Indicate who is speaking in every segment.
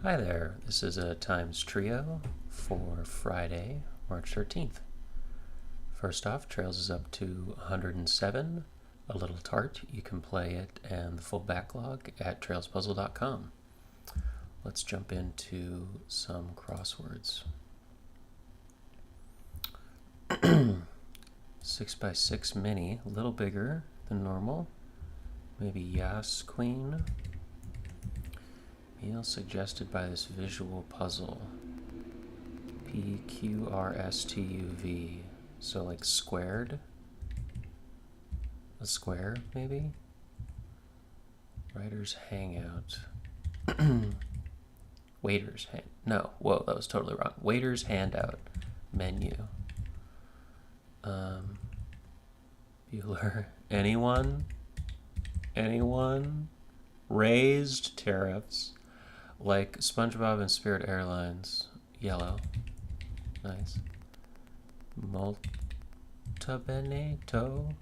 Speaker 1: Hi there, this is a Times Trio for Friday, March 13th. First off, Trails is up to 107, a little tart. You can play it and the full backlog at trailspuzzle.com. Let's jump into some crosswords. 6x6 mini, a little bigger than normal. Maybe Yas Queen. Meal suggested by this visual puzzle. PQRSTUV. So like squared? A square, maybe? Writer's Hangout. Waiter's hand. No, whoa, that was totally wrong. Waiter's Handout. Menu. Bueller. Anyone? Anyone? Raised tariffs. Like SpongeBob and Spirit Airlines. Yellow. Nice. Multabenato.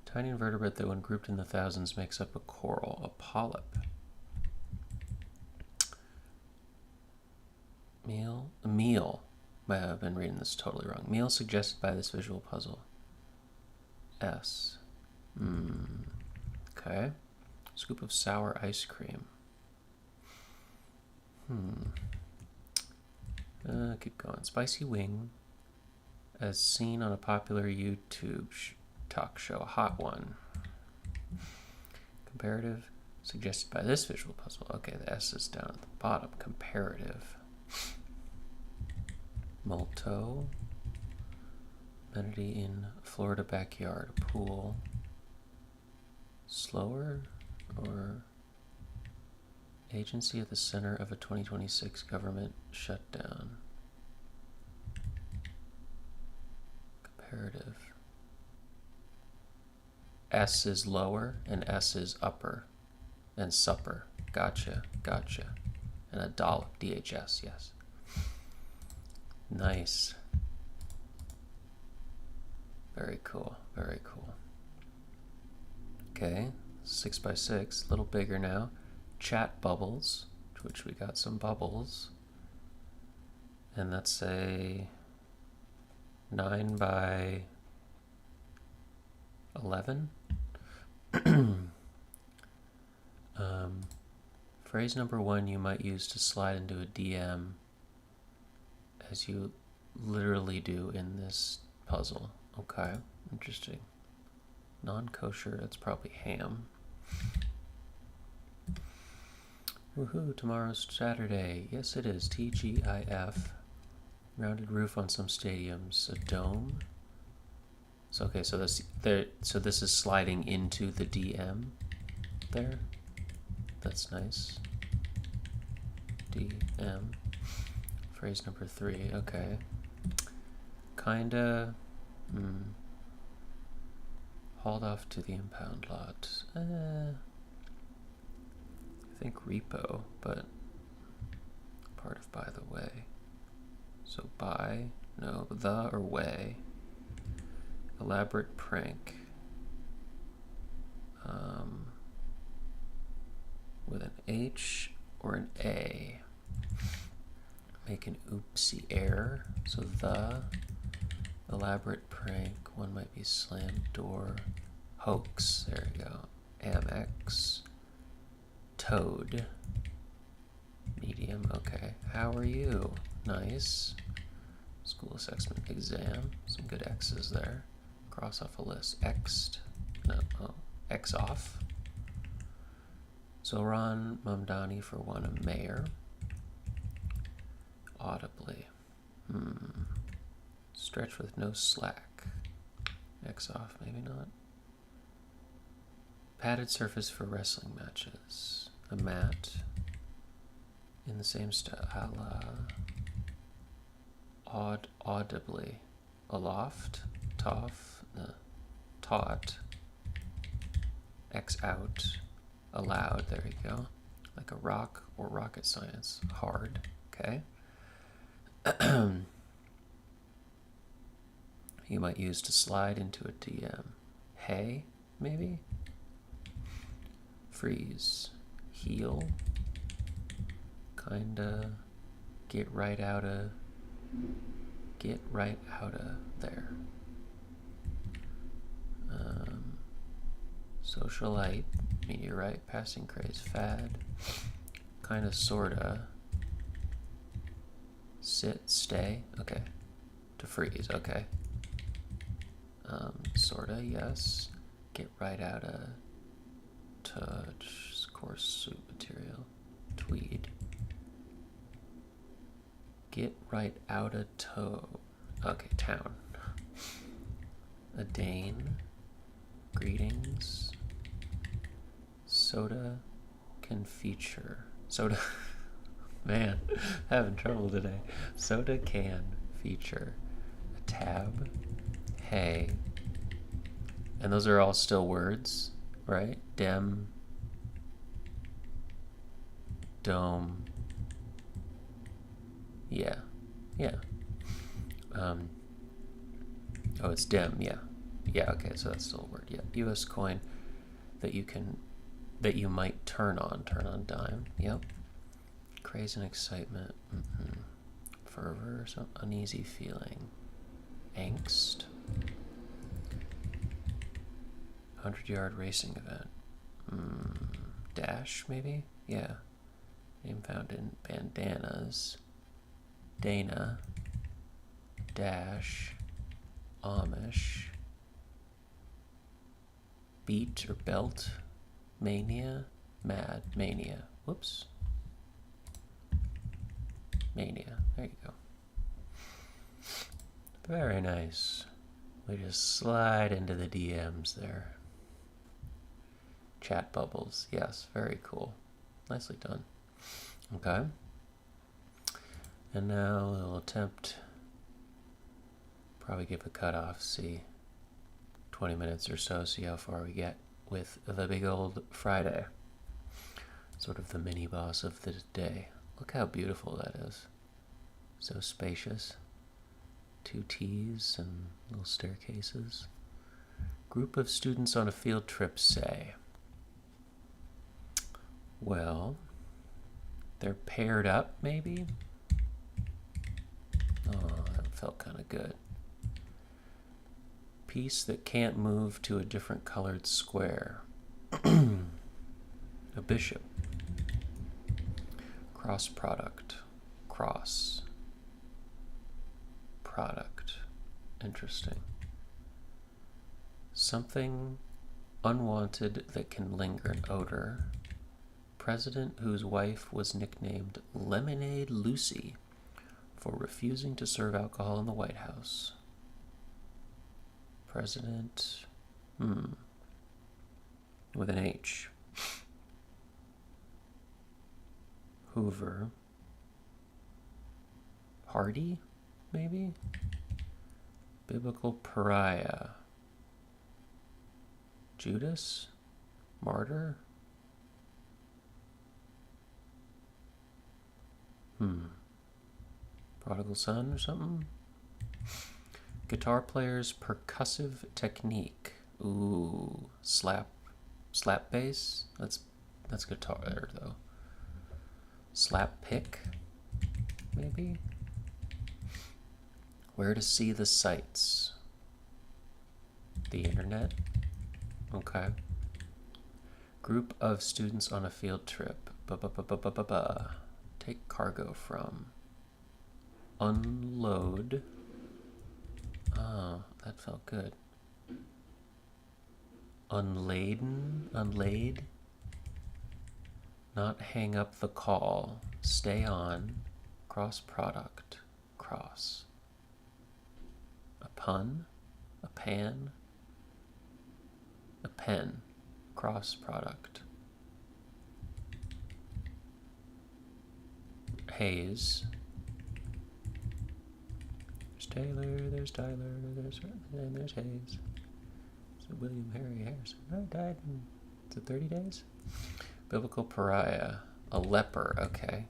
Speaker 1: Tiny invertebrate that when grouped in the thousands makes up a coral. A polyp. Meal. A meal. I've been reading this totally wrong. Meal suggested by this visual puzzle. S. Okay. Scoop of sour ice cream. Keep going. Spicy wing, as seen on a popular YouTube talk show, a hot one. Comparative, suggested by this visual puzzle. Okay, the S is down at the bottom. Comparative. Molto. Amenity in Florida backyard. Pool. Slower or agency at the center of a 2026 government shutdown. Comparative. S is lower and S is upper. And supper. Gotcha, gotcha. And a dollop, DHS, yes. Nice. Very cool, very cool. Okay, 6x6, a little bigger now. Chat bubbles, which we got some bubbles. And that's a 9x11. Phrase number 1 you might use to slide into a DM, as you literally do in this puzzle. Okay, interesting. Non-kosher, that's probably ham. Woohoo, tomorrow's Saturday. Yes, it is. TGIF. Rounded roof on some stadiums. A dome. So, okay, so this is sliding into the DM there. That's nice. DM. Phrase number 3. Okay. Kinda. Hauled off to the impound lot. I think repo, but part of by the way. So by, no, the or way. Elaborate prank. With an H or an A. Make an oopsie error. So the elaborate prank. One might be slammed door. Hoax. There we go. Amex. Toad. Medium. Okay. How are you? Nice. School assessment exam. Some good X's there. Cross off a list. X'd. No. Oh. X off. Zoran Mamdani for one. A mayor. Audibly. Stretch with no slack. X off, maybe not. Padded surface for wrestling matches. A mat. In the same style. Audibly. Aloft. Toff. Taut. X out. Allowed. There you go. Like a rock or rocket science. Hard. Okay. You might use to slide into a DM. Hey, maybe? Freeze. Heal. Kinda get right out of there. Socialite, meteorite, passing craze, fad, kinda, sorta, sit, stay, okay, to freeze, okay. Sorta, yes. Get right out of touch, coarse suit material, tweed. Get right out of toe. Okay, town. A Dane. Greetings. Soda can feature. Soda. Man, having trouble today. Soda can feature a tab. Hey. And those are all still words, right? Dem. Dome. Yeah. Yeah. Oh, it's dem, yeah. Yeah, okay, so that's still a word. Yeah. US coin that you might turn on dime. Yep. Craze and excitement. Fervor, some uneasy feeling. Angst. 100-yard racing event. Dash, maybe? Yeah. Name found in bandanas. Dana. Dash. Amish. Beat or belt. Mania. Mad. Mania. Whoops. Mania. There you go. Very nice. We just slide into the DMs there. Chat bubbles. Yes, very cool. Nicely done. Okay. And now we'll attempt, probably give a cutoff, see 20 minutes or so, see how far we get with the big old Friday. Sort of the mini boss of the day. Look how beautiful that is. So spacious. 2 T's and little staircases. Group of students on a field trip say. Well, they're paired up, maybe? Oh, that felt kind of good. Piece that can't move to a different colored square. A bishop. Cross product. Cross. Product. Interesting. Something unwanted that can linger, an odor. President whose wife was nicknamed Lemonade Lucy for refusing to serve alcohol in the White House. President, with an H. Hoover. Hardy, maybe? Biblical pariah. Judas? Martyr? Prodigal son or something? Guitar player's percussive technique. Ooh, slap bass? That's guitar though. Slap pick, maybe? Where to see the sights? The internet? Okay. Group of students on a field trip. Take cargo from. Unload. Oh, that felt good. Unlaid. Not hang up the call. Stay on. Cross product. Cross. A pun. A pan. A pen. Cross product. Hayes. There's Taylor, there's Tyler, and there's Hayes. So William Harry Harrison. I died in, is it 30 days? Biblical pariah. A leper, okay.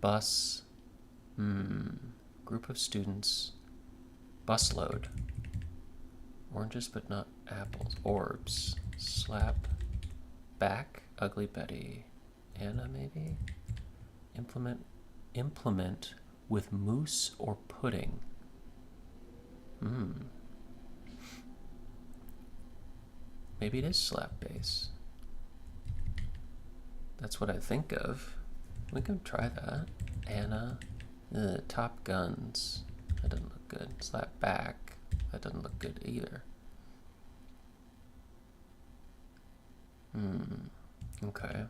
Speaker 1: Bus. Group of students. Busload. Oranges but not apples. Orbs. Slap. Back. Ugly Betty. Anna, maybe? Implement with mousse or pudding. Maybe it is slap bass. That's what I think of. We can try that. Anna. Top Guns. That doesn't look good. Slap back. That doesn't look good either. Okay.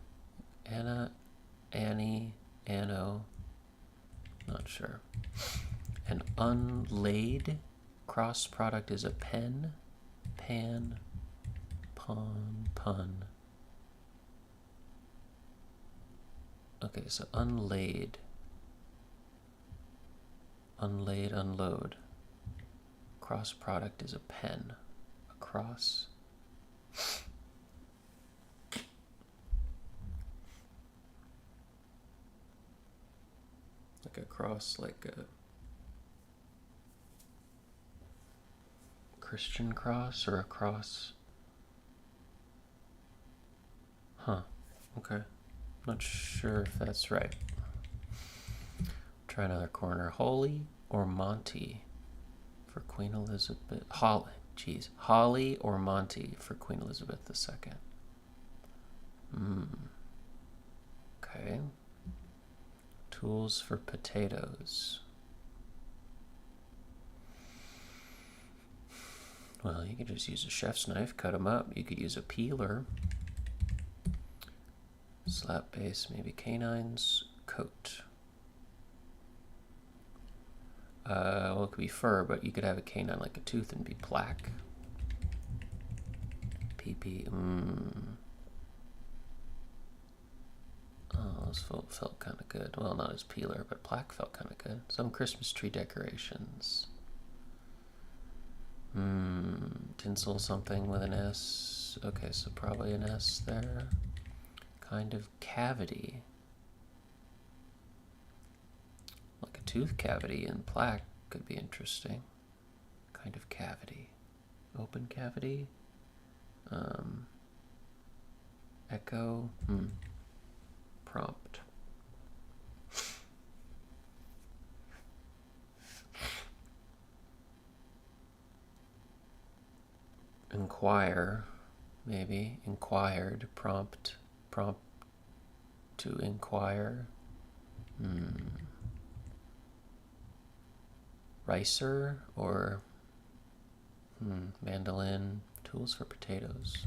Speaker 1: Anna, Annie, Anno. Not sure. An unlaid cross product is a pen, pan, pawn, pun. Okay, so unlaid. Unlaid, unload. Cross product is a pen. A cross. Like a cross, like a Christian cross or a cross? Huh. Okay. Not sure if that's right. Try another corner. Holy or Monty for Queen Elizabeth? Holly or Monty for Queen Elizabeth II. Okay. Tools for potatoes. Well, you could just use a chef's knife, cut them up. You could use a peeler. Slap bass, maybe canine's coat. Well, it could be fur, but you could have a canine like a tooth and be plaque. PP. Oh, this felt kind of good. Well, not as peeler, but plaque felt kind of good. Some Christmas tree decorations. Tinsel something with an S. Okay, so probably an S there. Kind of cavity. Like a tooth cavity in plaque could be interesting. Kind of cavity. Open cavity. Echo. Prompt. Inquire, maybe. Inquired. Prompt to inquire. Ricer or mandolin. Tools for potatoes.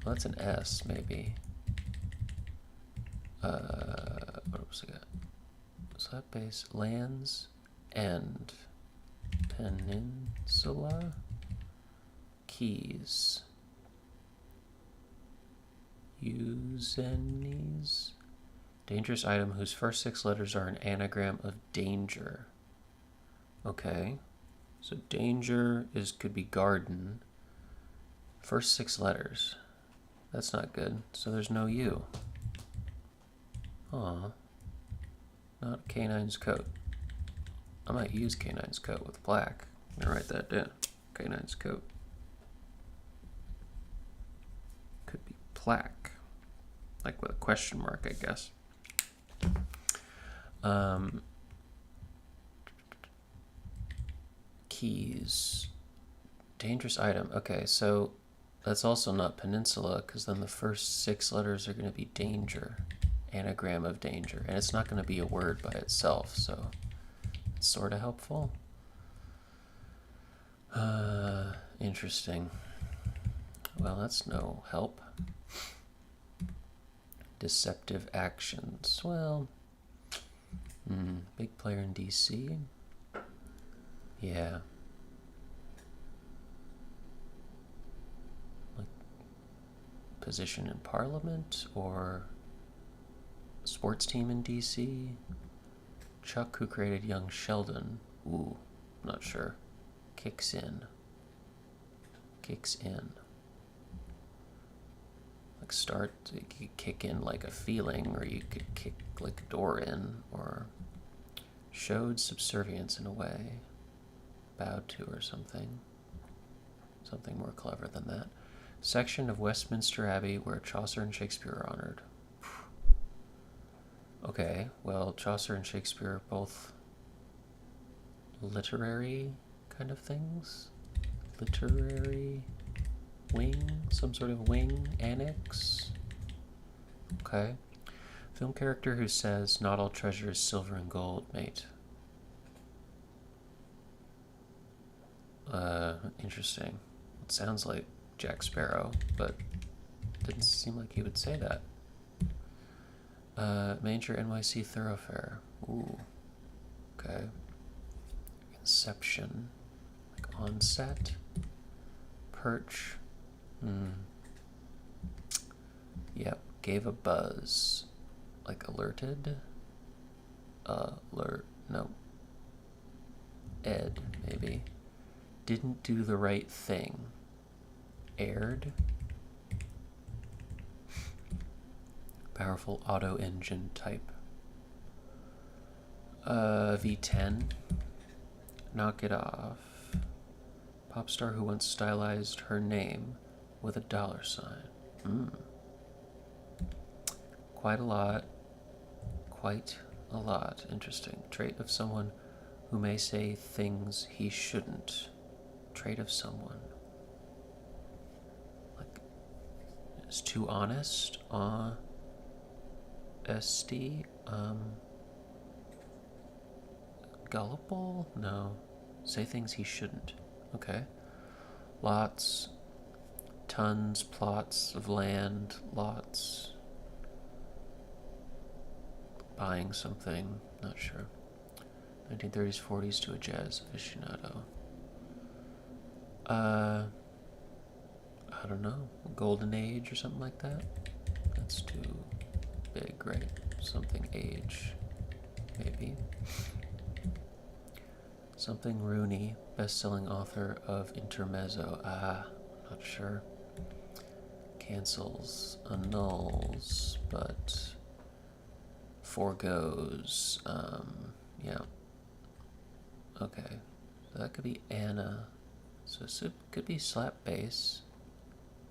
Speaker 1: Well, that's an S, maybe. What else we got? Slap bass. Lands End. Peninsula. Keys. Euxenes. Dangerous item whose first 6 letters are an anagram of danger. Okay. So danger could be garden. First 6 letters. That's not good. So there's no U. Aw. Not canine's coat. I might use canine's coat with black. I'm gonna write that down. Canine's coat. Could be plaque. Like with a question mark, I guess. Keys. Dangerous item. Okay, so that's also not peninsula, because then the first 6 letters are going to be danger. Anagram of danger. And it's not going to be a word by itself, so it's sort of helpful. Interesting. Well, that's no help. Deceptive actions. Well, big player in DC. Yeah. Like position in Parliament or sports team in DC. Chuck, who created Young Sheldon. Ooh, not sure. Kicks in. Kicks in. Like start, you could kick in like a feeling, or you could kick like a door in, or showed subservience in a way. Bowed to or something. Something more clever than that. Section of Westminster Abbey where Chaucer and Shakespeare are honored. Okay, well, Chaucer and Shakespeare are both literary kind of things. Literary wing, some sort of wing annex. Okay. Film character who says, "Not all treasure is silver and gold, mate." Interesting. It sounds like Jack Sparrow, but didn't seem like he would say that. Major NYC thoroughfare. Ooh. Okay. Inception. Like onset. Perch. Yep. Gave a buzz. Like alerted. No. Ed, maybe. Didn't do the right thing. Aired. Powerful auto engine type. V10. Knock it off. Pop star who once stylized her name with a $sign. Quite a lot. Quite a lot. Interesting. Trait of someone who may say things he shouldn't. Trait of someone. Like, is too honest. SD. Gullible? No. Say things he shouldn't. Okay. Lots. Tons, plots of land. Lots. Buying something. Not sure. 1930s, 40s to a jazz aficionado. I don't know. Golden Age or something like that? That's too big, right? Something age. Maybe. Something Rooney, best-selling author of Intermezzo. Not sure. Cancels, annuls, but forgoes. Yeah. Okay. So that could be Anna. So it could be slap bass.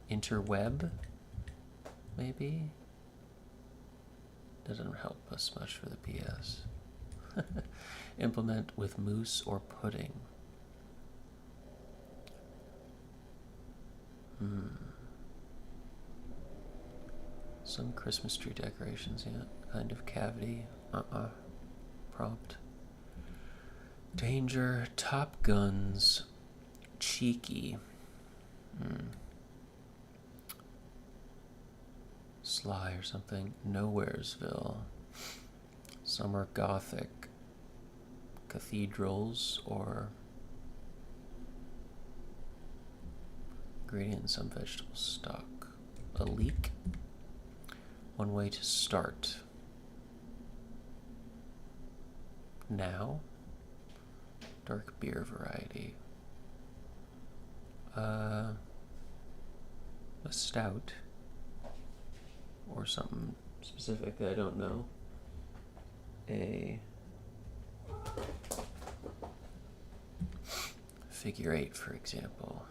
Speaker 1: Interweb, maybe? Doesn't help us much for the PS. Implement with mousse or pudding. Some Christmas tree decorations, yeah. Kind of cavity. Prompt. Danger, Top Guns, cheeky. Sly or something. Nowheresville. Summer Gothic. Cathedrals or ingredient in some vegetable stock. A leek. One way to start. Now. Dark beer variety. A stout. Or something specific that I don't know. A figure 8, for example.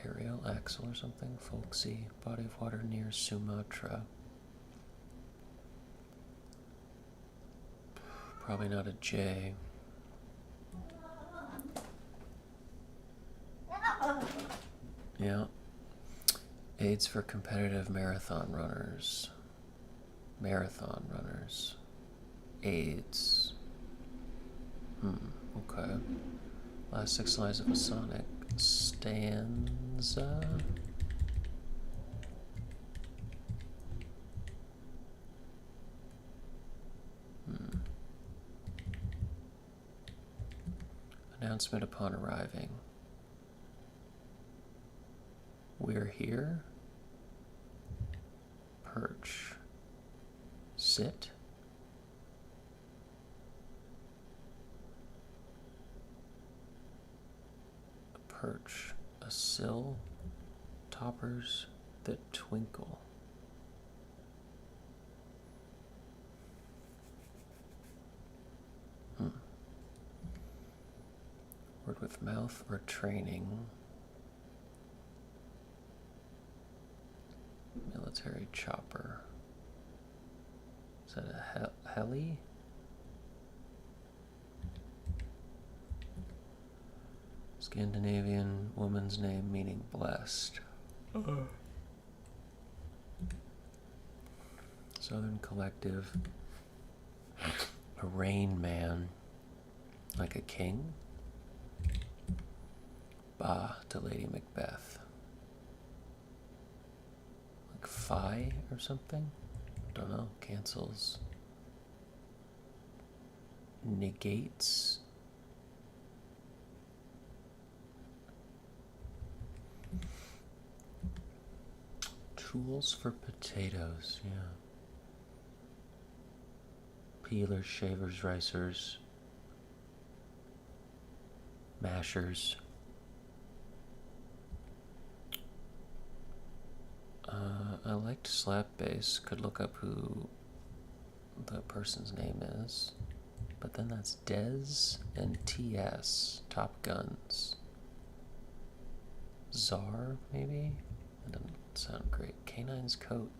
Speaker 1: Aerial axle or something. Folksy. Body of water near Sumatra. Probably not a J. Yeah. Aids for competitive marathon runners. Marathon runners. AIDS. Okay. Last 6 lines of a sonic stanza. Announcement upon arriving. We're here. Perch. Sit. A perch. A sill. Toppers that twinkle. Word with mouth or training. military chopper. Is that a heli? Scandinavian woman's name meaning blessed. Southern collective. A rain man. Like a king. Bah to Lady Macbeth. Like Phi or something? Don't know. Cancels. Negates. Tools for potatoes, yeah. Peelers, shavers, ricers, mashers. I liked slap bass. Could look up who the person's name is. But then that's Dez and TS, Top Guns. Czar, maybe? That doesn't sound great. Canine's coat.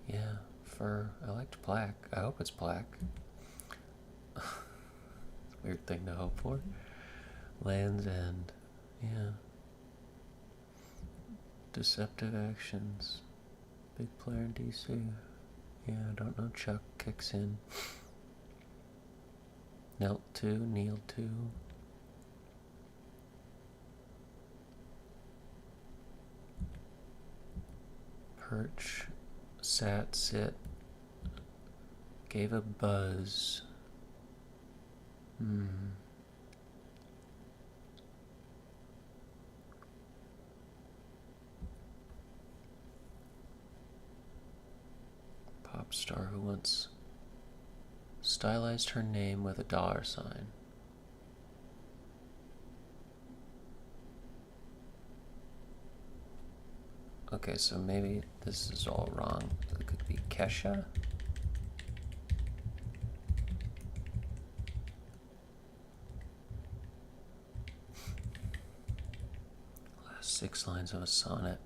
Speaker 1: Yeah, fur. I liked black. I hope it's black. Weird thing to hope for. Land's End. Yeah. Deceptive Actions. Big player in DC. Yeah, I don't know. Chuck kicks in. Knelt 2, Kneel 2. Perch, sat, sit, gave a buzz. Pop star who once stylized her name with a $sign. Okay, so maybe this is all wrong. It could be Kesha. 6 lines of a sonnet.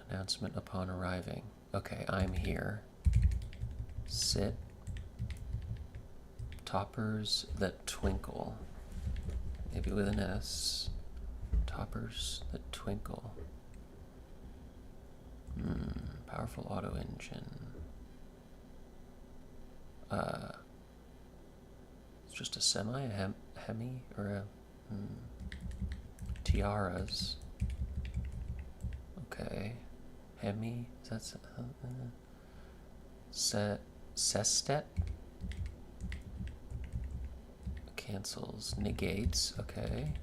Speaker 1: Announcement upon arriving. Okay, I'm here. Sit. Toppers that twinkle. Maybe with an S. Toppers that twinkle. Powerful auto engine. It's just a semi, a hemi, or a tiaras. Okay. Hemi, is that sestet? Cancels, negates, okay.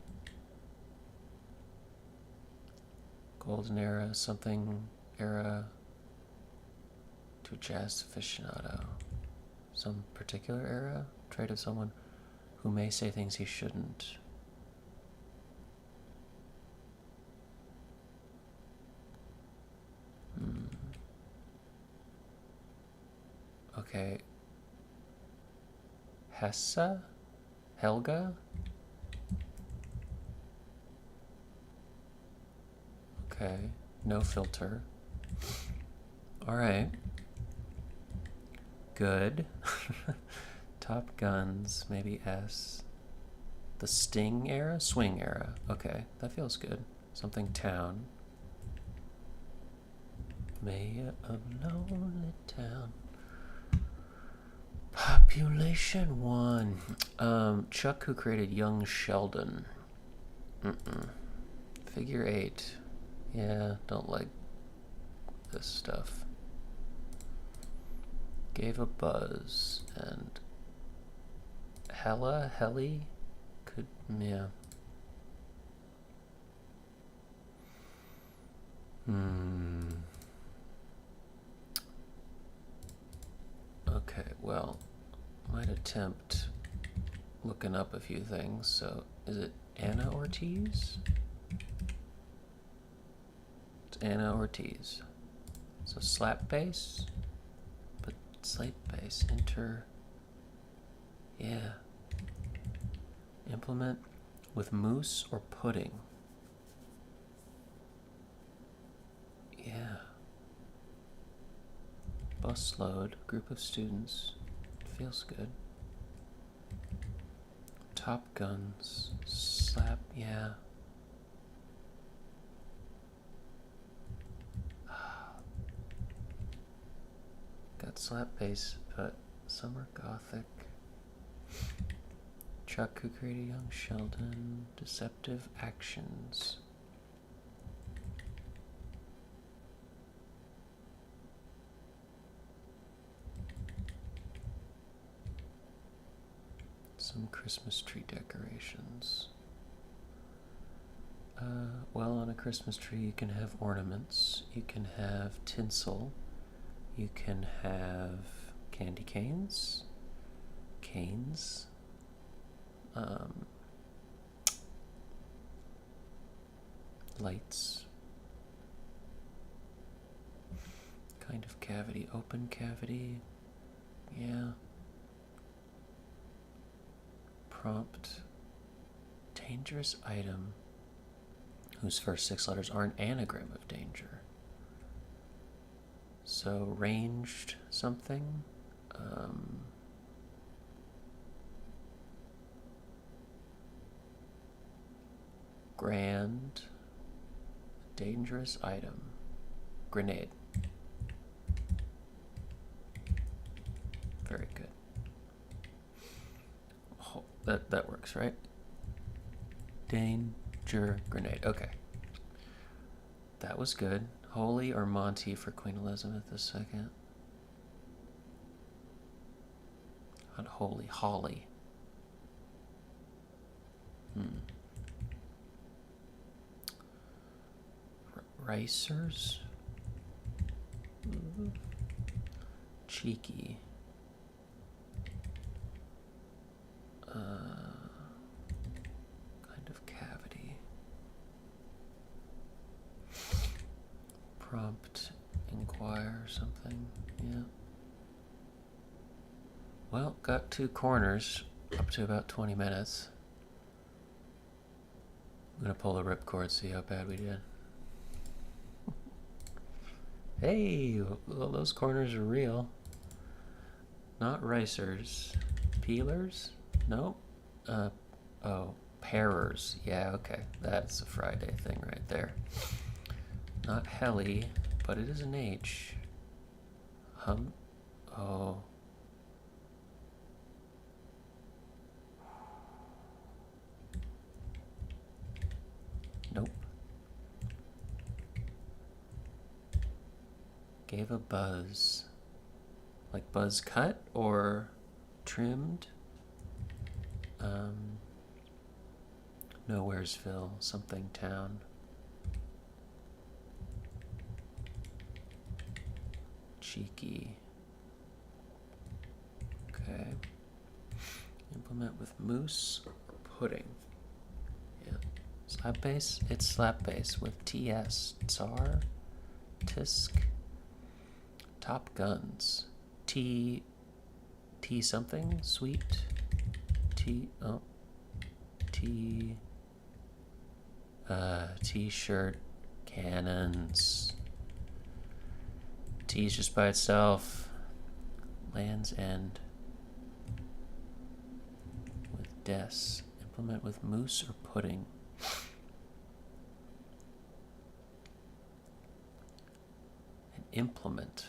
Speaker 1: Golden era, something era to jazz aficionado. Some particular era? Trait of someone who may say things he shouldn't. Okay. Hessa? Helga? Okay. No filter. Alright. Good. Top Guns, maybe S. The Sting era? Swing era. Okay, that feels good. Something town. Mayor of lonely town. Population 1. Chuck, who created Young Sheldon. Figure 8. Yeah, don't like this stuff. Gave a buzz. And Heli? Could, yeah. Okay, well, might attempt looking up a few things. So, is it Anna Ortiz? It's Anna Ortiz. So slap bass, but slate bass, enter, yeah. Implement, with mousse or pudding. Yeah. Busload, group of students. Feels good. Top Guns, slap, yeah. Got slap bass, but Summer Gothic. Chuck Who Created Young Sheldon, Deceptive Actions. Some Christmas tree decorations. Well, on a Christmas tree you can have ornaments, you can have tinsel, you can have candy canes, lights, kind of cavity, open cavity, yeah. Prompt, dangerous item whose first 6 letters are an anagram of danger. So ranged something, grand, dangerous item, grenade. Very good. Oh, that works, right? Danger, grenade. Okay. That was good. Holy or Monty for Queen Elizabeth II? Not holy, Holly. Ricers? Cheeky. Kind of cavity. Prompt, inquire, something, yeah. Well, got 2 corners, up to about 20 minutes. I'm gonna pull the ripcord, see how bad we did. Hey, well, those corners are real. Not ricers. Peelers? Nope. Oh, parers. Yeah, okay. That's a Friday thing right there. Not heli, but it is an H. Oh. Nope. Gave a buzz. Like buzz cut or trimmed? Nowheresville, something town. Cheeky. Okay. Implement with mousse or pudding. Yeah. Slap bass? It's slap bass with TS. Tsar. Tisk. Top Guns. T something? Sweet? T-shirt. Cannons. T's just by itself. Land's End. With des. Implement with mousse or pudding. An implement.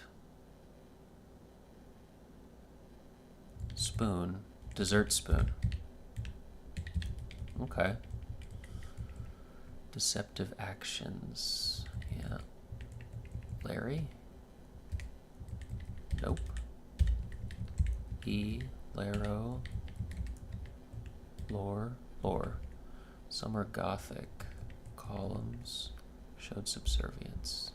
Speaker 1: Spoon. Dessert spoon. Okay. Deceptive actions. Yeah. Larry? Nope. Laro. Lore. Summer Gothic. Columns. Showed subservience.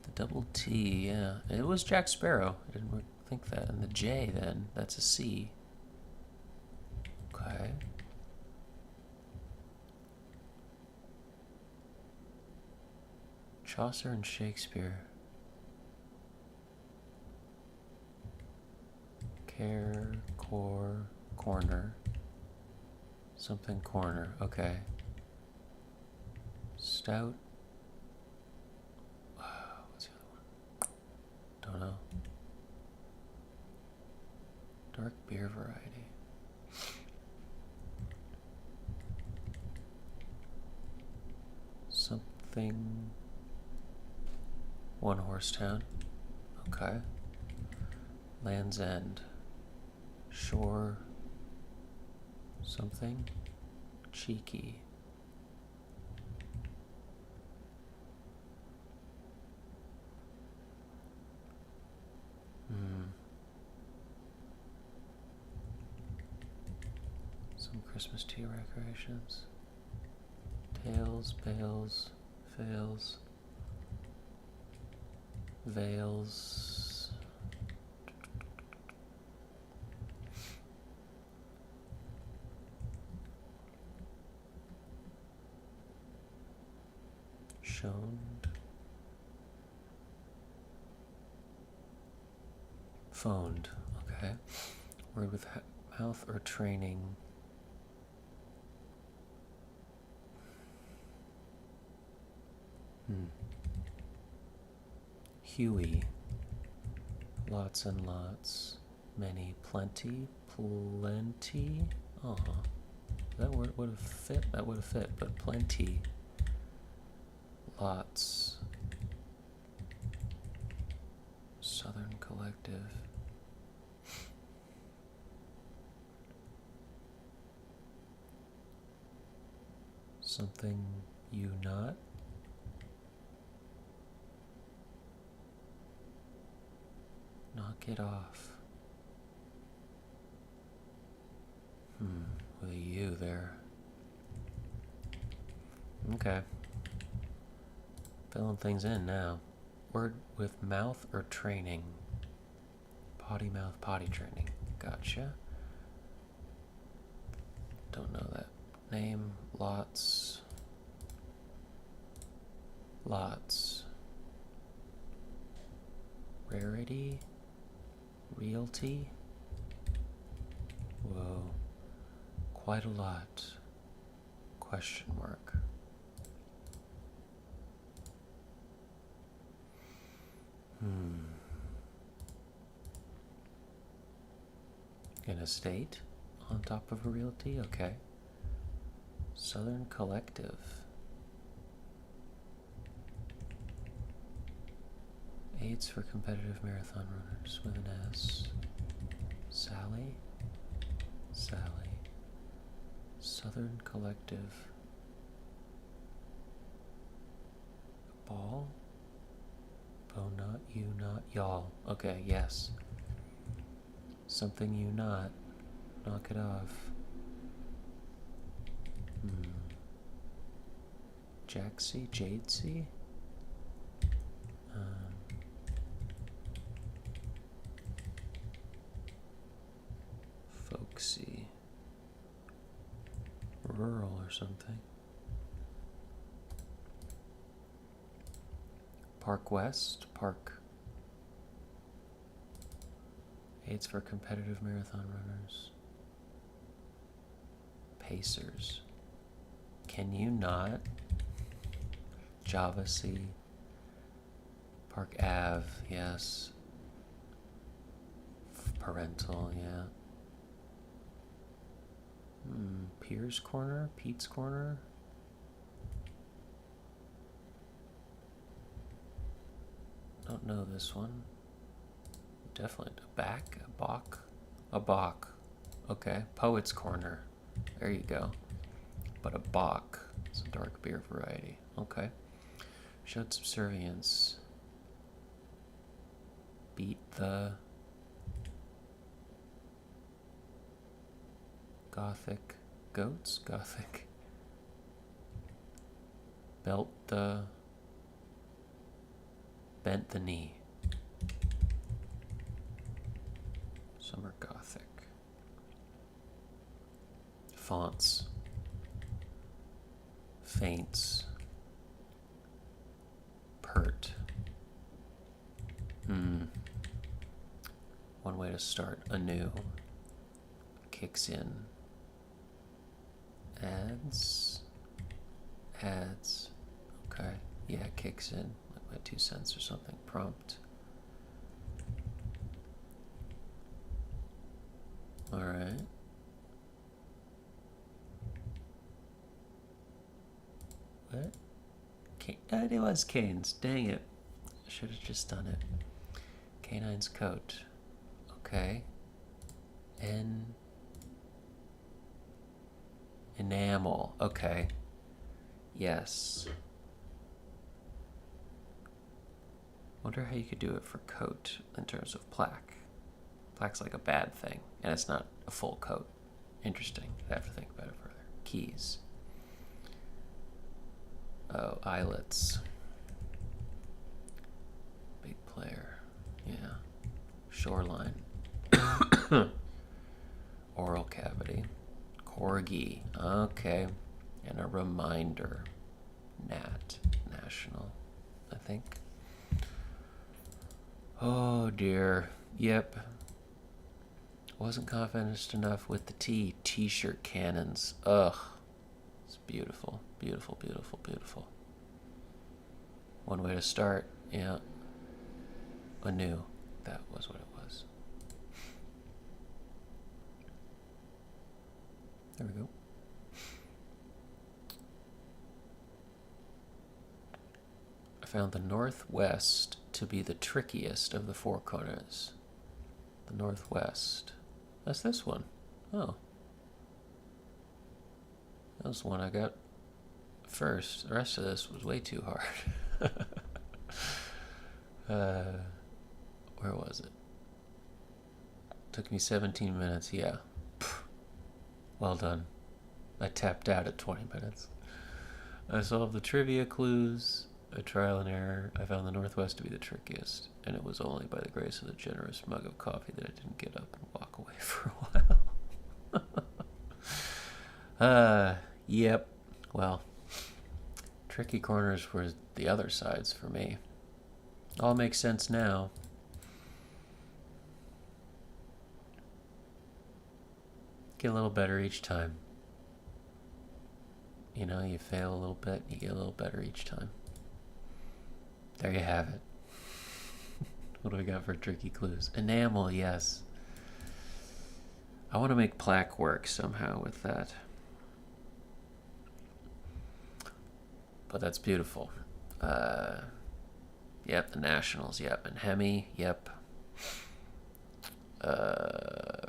Speaker 1: The double T, yeah. It was Jack Sparrow. I didn't think that. And the J, then, that's a C. Okay. Chaucer and Shakespeare. Care, core, corner. Something corner, okay. Stout. What's the other one? Don't know. Dark beer variety. Something. One Horse Town. Okay. Land's End. Shore. Something. Cheeky. Some Christmas tea decorations. Tails, bales, fails, veils. Shoned. Phoned. Okay. Word with mouth or training. Huey. Lots and lots. Many. Plenty. Plenty. Oh, that word would have fit. That would have fit. But plenty. Lots. Southern Collective. Something you not. Knock it off. With a U there. Okay. Filling things in now. Word with mouth or training. Potty mouth, potty training. Gotcha. Don't know that name. Lots. Lots. Rarity. Realty. Whoa. Quite a lot. Question mark. An estate on top of a realty? Okay. Southern Collective. Aids for competitive marathon runners with an S. Sally? Sally. Southern Collective. Ball? Bow not, you not, y'all. Okay, yes. Something you not. Knock it off. Jacksy? Jadesy? Folksy. Rural or something. Park West? Park. Aids for competitive marathon runners. Pacers. Can you not? Java C. Park Ave, yes. Parental, yeah. Pier's Corner? Pete's Corner? Don't know this one. Definitely a back, a balk, a balk. Okay, Poet's Corner. There you go. But a balk. It's a dark beer variety. Okay. Showed subservience. Beat the Gothic goats. Gothic. Belt the. Bent the knee. Summer Gothic. Fonts. Faints. Pert. One way to start anew. Kicks in. Ads. Okay. Yeah, it kicks in. Like my 2 cents or something. Prompt. Alright. What? It was Canes. Dang it. I should have just done it. Canine's coat. Okay. Enamel. Okay. Yes. Wonder how you could do it for coat in terms of plaque. Plaque's like a bad thing, and it's not a full coat. Interesting. I have to think about it further. Keys. Oh, eyelets. Big player. Yeah. Shoreline. Oral cavity. Corgi. Okay. And a reminder. Nat. National, I think. Oh dear. Yep. Wasn't confident enough with the T. T-shirt cannons. Ugh. It's beautiful. Beautiful, beautiful, beautiful. One way to start. Yeah. Anew. That was what it was. There we go. I found the northwest to be the trickiest of the 4 corners. The northwest. That's this one. Oh. That was the one I got first. The rest of this was way too hard. Where was it? Took me 17 minutes. Yeah. Well done. I tapped out at 20 minutes. I solved the trivia clues, a trial and error. I found the northwest to be the trickiest, and it was only by the grace of the generous mug of coffee that I didn't get up and walk away for a while. Yep. Well, tricky corners were the other sides for me. All makes sense now. Get a little better each time. You know, you fail a little bit, you get a little better each time. There you have it. What do we got for tricky clues? Enamel, yes. I want to make plaque work somehow with that. But that's beautiful. Yep, the Nationals, yep. And Hemi, yep.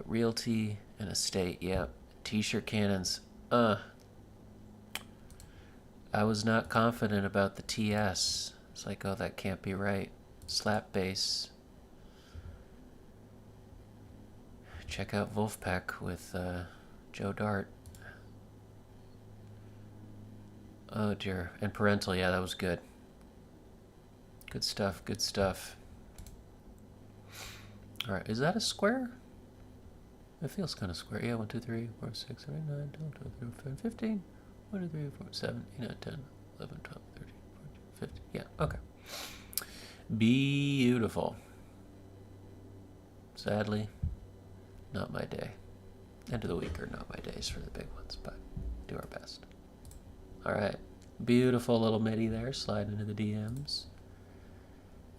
Speaker 1: Realty and Estate, yep. T-shirt cannons, I was not confident about the TS. It's like, oh, that can't be right. Slap bass. Check out Wolfpack with Joe Dart. Oh dear. And Parental, yeah, that was good. Good stuff, good stuff. Alright, is that a square? It feels kind of square. Yeah, 1, 2, 3, 4, 6, 7, 8, 9, 10, 12, 13, 14, 15. 1, 2, 3, 4, 7, 8, 9, 10, 11, 12, 13, 14, 15. Yeah, okay. Beautiful. Sadly, not my day. End of the week are not my days for the big ones, but do our best. Alright. Beautiful little MIDI there, slide into the DMs.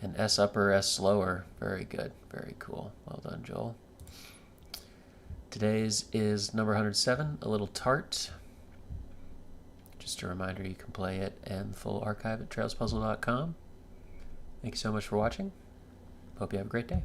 Speaker 1: And S upper, S slower. Very good. Very cool. Well done, Joel. Today's is number 107, A Little Tart. Just a reminder, you can play it and the full archive at trailspuzzle.com. Thank you so much for watching. Hope you have a great day.